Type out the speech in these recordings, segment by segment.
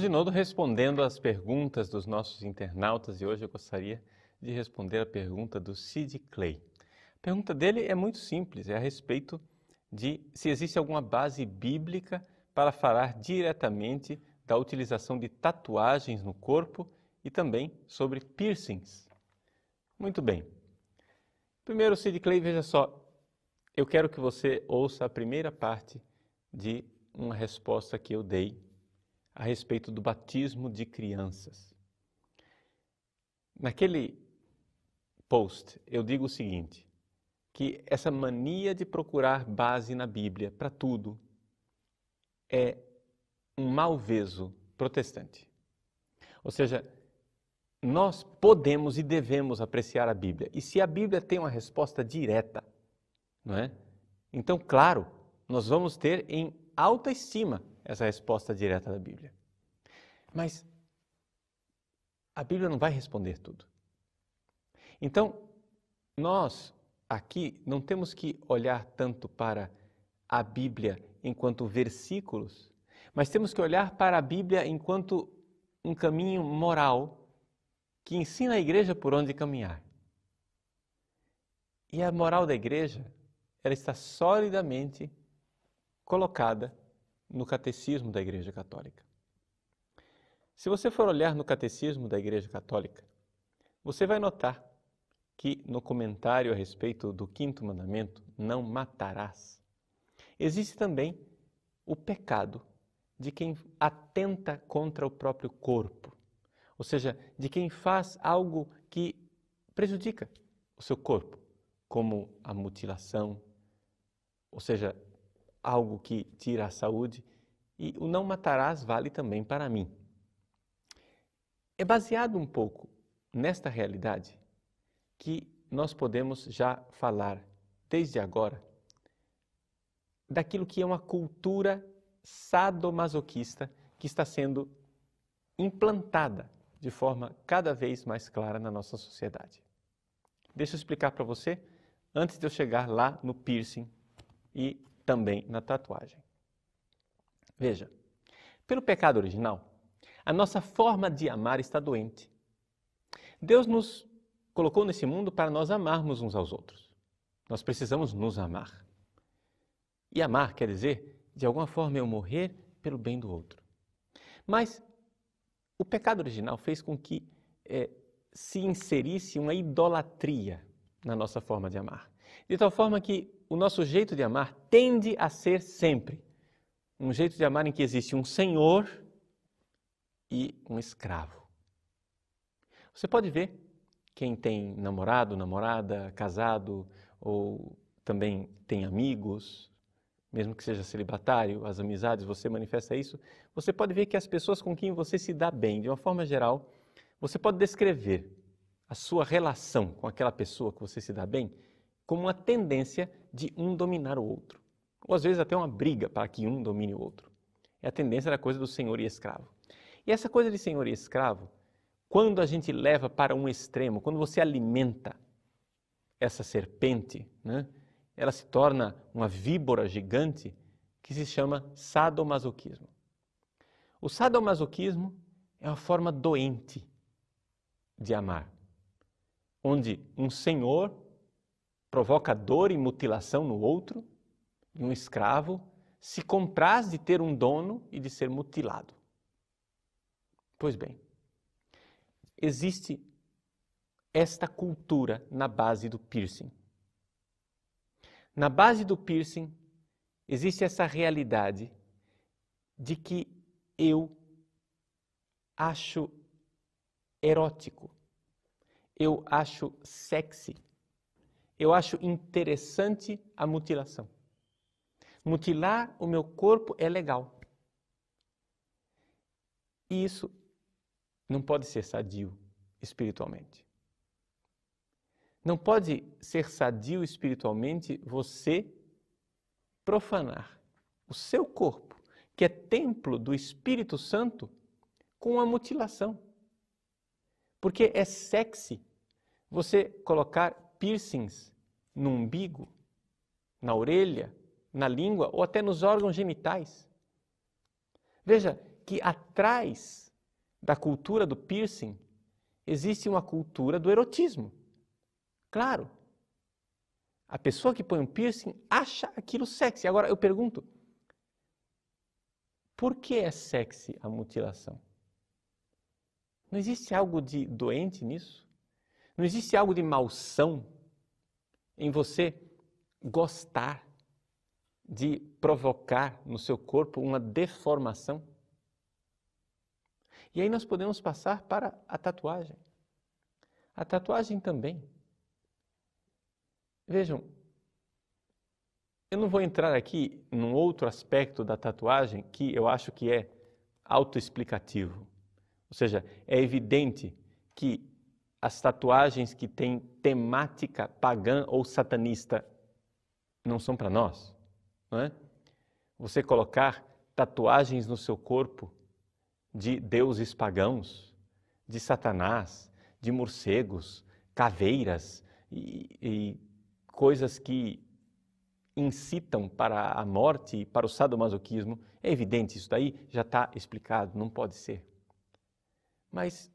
Estamos de novo respondendo às perguntas dos nossos internautas e hoje eu gostaria de responder a pergunta do Sid Clay. A pergunta dele é muito simples, é a respeito de se existe alguma base bíblica para falar diretamente da utilização de tatuagens no corpo e também sobre piercings. Muito bem. Primeiro, Sid Clay, veja só, eu quero que você ouça a primeira parte de uma resposta que eu dei a respeito do batismo de crianças. Naquele post, eu digo o seguinte, que essa mania de procurar base na Bíblia para tudo é um malveso protestante. Ou seja, nós podemos e devemos apreciar a Bíblia. E se a Bíblia tem uma resposta direta, não é? Então, claro, nós vamos ter em alta estima essa resposta direta da Bíblia. Mas a Bíblia não vai responder tudo. Então, nós aqui não temos que olhar tanto para a Bíblia enquanto versículos, mas temos que olhar para a Bíblia enquanto um caminho moral que ensina a igreja por onde caminhar. E a moral da igreja, ela está solidamente colocada no catecismo da Igreja Católica. Se você for olhar no catecismo da Igreja Católica, você vai notar que no comentário a respeito do 5º mandamento, não matarás, existe também o pecado de quem atenta contra o próprio corpo, ou seja, de quem faz algo que prejudica o seu corpo, como a mutilação, ou seja, algo que tira a saúde, e o não matarás vale também para mim. É baseado um pouco nesta realidade que nós podemos já falar, desde agora, daquilo que é uma cultura sadomasoquista que está sendo implantada de forma cada vez mais clara na nossa sociedade. Deixa eu explicar para você, antes de eu chegar lá no piercing e também na tatuagem. Veja, pelo pecado original, a nossa forma de amar está doente. Deus nos colocou nesse mundo para nós amarmos uns aos outros. Nós precisamos nos amar. E amar quer dizer, de alguma forma, eu morrer pelo bem do outro. Mas o pecado original fez com que se inserisse uma idolatria na nossa forma de amar. De tal forma que o nosso jeito de amar tende a ser sempre um jeito de amar em que existe um senhor e um escravo. Você pode ver quem tem namorado, namorada, casado ou também tem amigos, mesmo que seja celibatário, as amizades, você manifesta isso. Você pode ver que as pessoas com quem você se dá bem, de uma forma geral, você pode descrever a sua relação com aquela pessoa que você se dá bem como uma tendência de um dominar o outro. Ou às vezes até uma briga para que um domine o outro. É a tendência da coisa do senhor e escravo. E essa coisa de senhor e escravo, quando a gente leva para um extremo, quando você alimenta essa serpente, né, ela se torna uma víbora gigante que se chama sadomasoquismo. O sadomasoquismo é uma forma doente de amar, onde um senhor provoca dor e mutilação no outro, e um escravo se compraz de ter um dono e de ser mutilado. Pois bem, existe esta cultura na base do piercing. Na base do piercing existe essa realidade de que eu acho erótico, eu acho sexy, eu acho interessante a mutilação. Mutilar o meu corpo é legal. E isso não pode ser sadio espiritualmente. Não pode ser sadio espiritualmente você profanar o seu corpo, que é templo do Espírito Santo, com a mutilação. Porque é sexy você colocar piercings no umbigo, na orelha, na língua ou até nos órgãos genitais. Veja que atrás da cultura do piercing existe uma cultura do erotismo. Claro, a pessoa que põe um piercing acha aquilo sexy. Agora eu pergunto, por que é sexy a mutilação? Não existe algo de doente nisso? Não existe algo de malsão em você gostar de provocar no seu corpo uma deformação? E aí nós podemos passar para a tatuagem. A tatuagem também. Vejam, eu não vou entrar aqui num outro aspecto da tatuagem que eu acho que é autoexplicativo. Ou seja, é evidente que as tatuagens que têm temática pagã ou satanista não são para nós, não é? Você colocar tatuagens no seu corpo de deuses pagãos, de Satanás, de morcegos, caveiras e coisas que incitam para a morte e para o sadomasoquismo, é evidente, isso daí já está explicado, não pode ser. Mas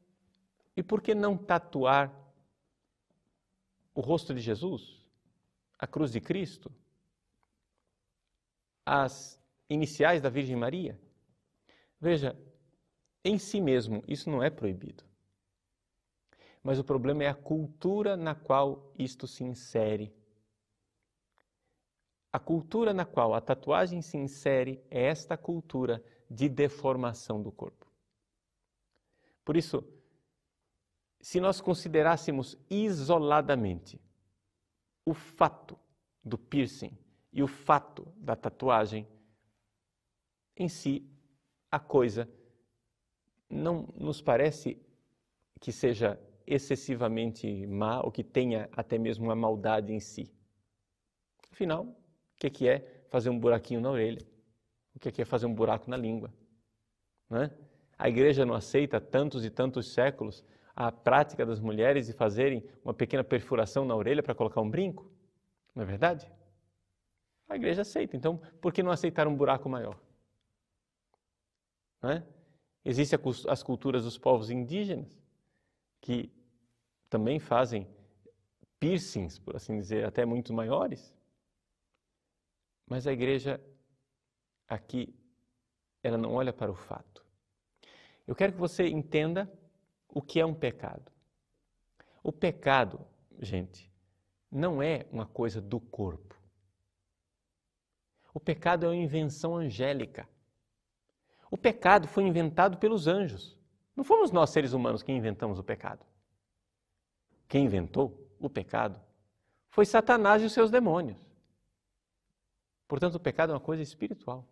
e por que não tatuar o rosto de Jesus, a cruz de Cristo, as iniciais da Virgem Maria? Veja, em si mesmo isso não é proibido. Mas o problema é a cultura na qual isto se insere. A cultura na qual a tatuagem se insere é esta cultura de deformação do corpo. Por isso, se nós considerássemos isoladamente o fato do piercing e o fato da tatuagem, em si, a coisa não nos parece que seja excessivamente má ou que tenha até mesmo uma maldade em si. Afinal, o que é fazer um buraquinho na orelha? O que é fazer um buraco na língua? Não é? A igreja não aceita há tantos e tantos séculos a prática das mulheres de fazerem uma pequena perfuração na orelha para colocar um brinco? Não é verdade? A igreja aceita, então por que não aceitar um buraco maior? Não é? Existem as culturas dos povos indígenas, que também fazem piercings, por assim dizer, até muito maiores. Mas a igreja aqui, ela não olha para o fato. Eu quero que você entenda o que é um pecado. O pecado, gente, não é uma coisa do corpo. O pecado é uma invenção angélica. O pecado foi inventado pelos anjos. Não fomos nós, seres humanos, que inventamos o pecado. Quem inventou o pecado foi Satanás e os seus demônios. Portanto, o pecado é uma coisa espiritual.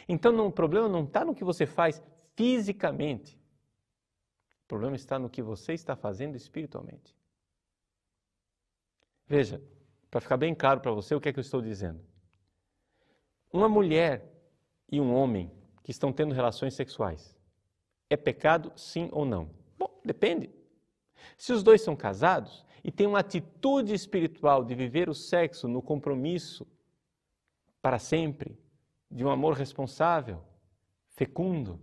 Então, o problema não está no que você faz fisicamente. O problema está no que você está fazendo espiritualmente. Veja, para ficar bem claro para você o que é que eu estou dizendo. Uma mulher e um homem que estão tendo relações sexuais, é pecado sim ou não? Bom, depende. Se os dois são casados e têm uma atitude espiritual de viver o sexo no compromisso para sempre, de um amor responsável, fecundo,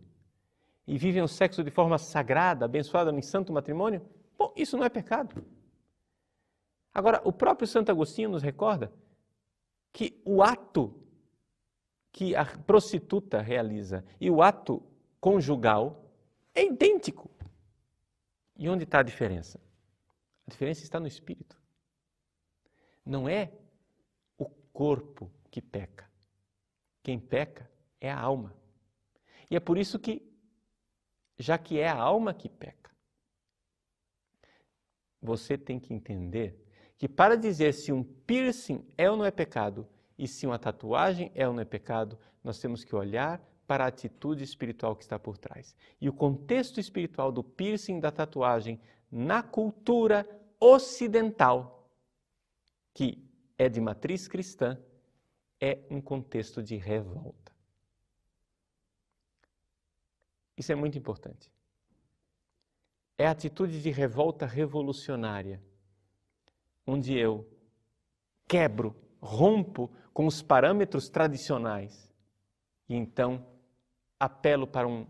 e vivem o sexo de forma sagrada, abençoada em santo matrimônio, bom, isso não é pecado. Agora, o próprio Santo Agostinho nos recorda que o ato que a prostituta realiza e o ato conjugal é idêntico. E onde está a diferença? A diferença está no espírito. Não é o corpo que peca. Quem peca é a alma. E é por isso que, já que é a alma que peca, você tem que entender que para dizer se um piercing é ou não é pecado e se uma tatuagem é ou não é pecado, nós temos que olhar para a atitude espiritual que está por trás. E o contexto espiritual do piercing e da tatuagem na cultura ocidental, que é de matriz cristã, é um contexto de revolta. Isso é muito importante. É a atitude de revolta revolucionária, onde eu quebro, rompo com os parâmetros tradicionais e então apelo para um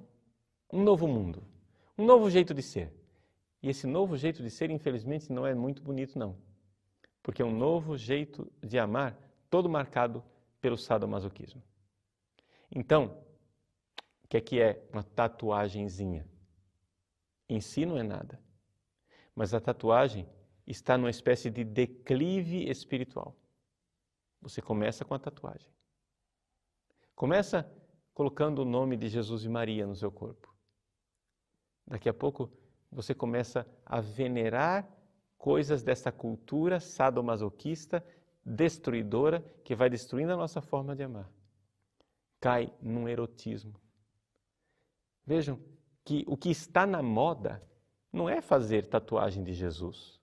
novo mundo, um novo jeito de ser. E esse novo jeito de ser, infelizmente, não é muito bonito, não. Porque é um novo jeito de amar, todo marcado pelo sadomasoquismo. Então, o que é uma tatuagenzinha? Em si não é nada. Mas a tatuagem está numa espécie de declive espiritual. Você começa com a tatuagem. Começa colocando o nome de Jesus e Maria no seu corpo. Daqui a pouco você começa a venerar coisas dessa cultura sadomasoquista, destruidora, que vai destruindo a nossa forma de amar. Cai num erotismo. Vejam que o que está na moda não é fazer tatuagem de Jesus.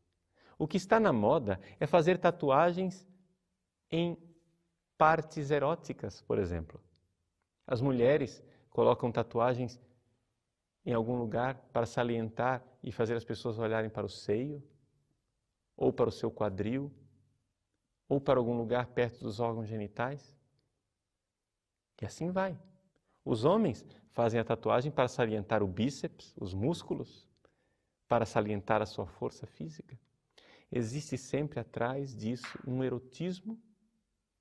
O que está na moda é fazer tatuagens em partes eróticas, por exemplo. As mulheres colocam tatuagens em algum lugar para salientar e fazer as pessoas olharem para o seio, ou para o seu quadril, ou para algum lugar perto dos órgãos genitais. E assim vai. Os homens fazem a tatuagem para salientar o bíceps, os músculos, para salientar a sua força física. Existe sempre atrás disso um erotismo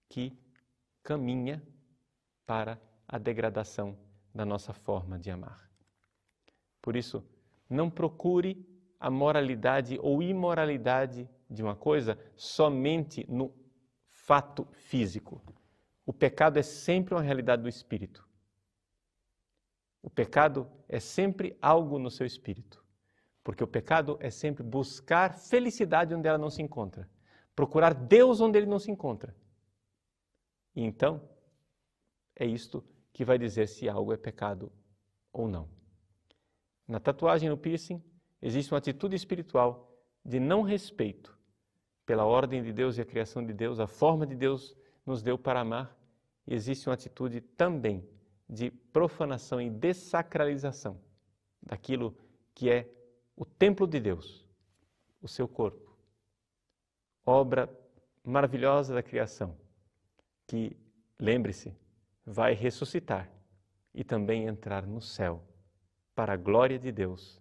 que caminha para a degradação da nossa forma de amar. Por isso, não procure a moralidade ou imoralidade de uma coisa somente no fato físico. O pecado é sempre uma realidade do espírito. O pecado é sempre algo no seu espírito. Porque o pecado é sempre buscar felicidade onde ela não se encontra. Procurar Deus onde ele não se encontra. E então, é isto que vai dizer se algo é pecado ou não. Na tatuagem e no piercing, existe uma atitude espiritual de não respeito pela ordem de Deus e a criação de Deus, a forma de Deus nos deu para amar. E existe uma atitude também de profanação e dessacralização daquilo que é o templo de Deus, o seu corpo, obra maravilhosa da criação, que, lembre-se, vai ressuscitar e também entrar no céu, para a glória de Deus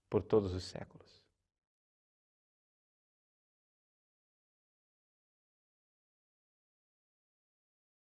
por todos os séculos.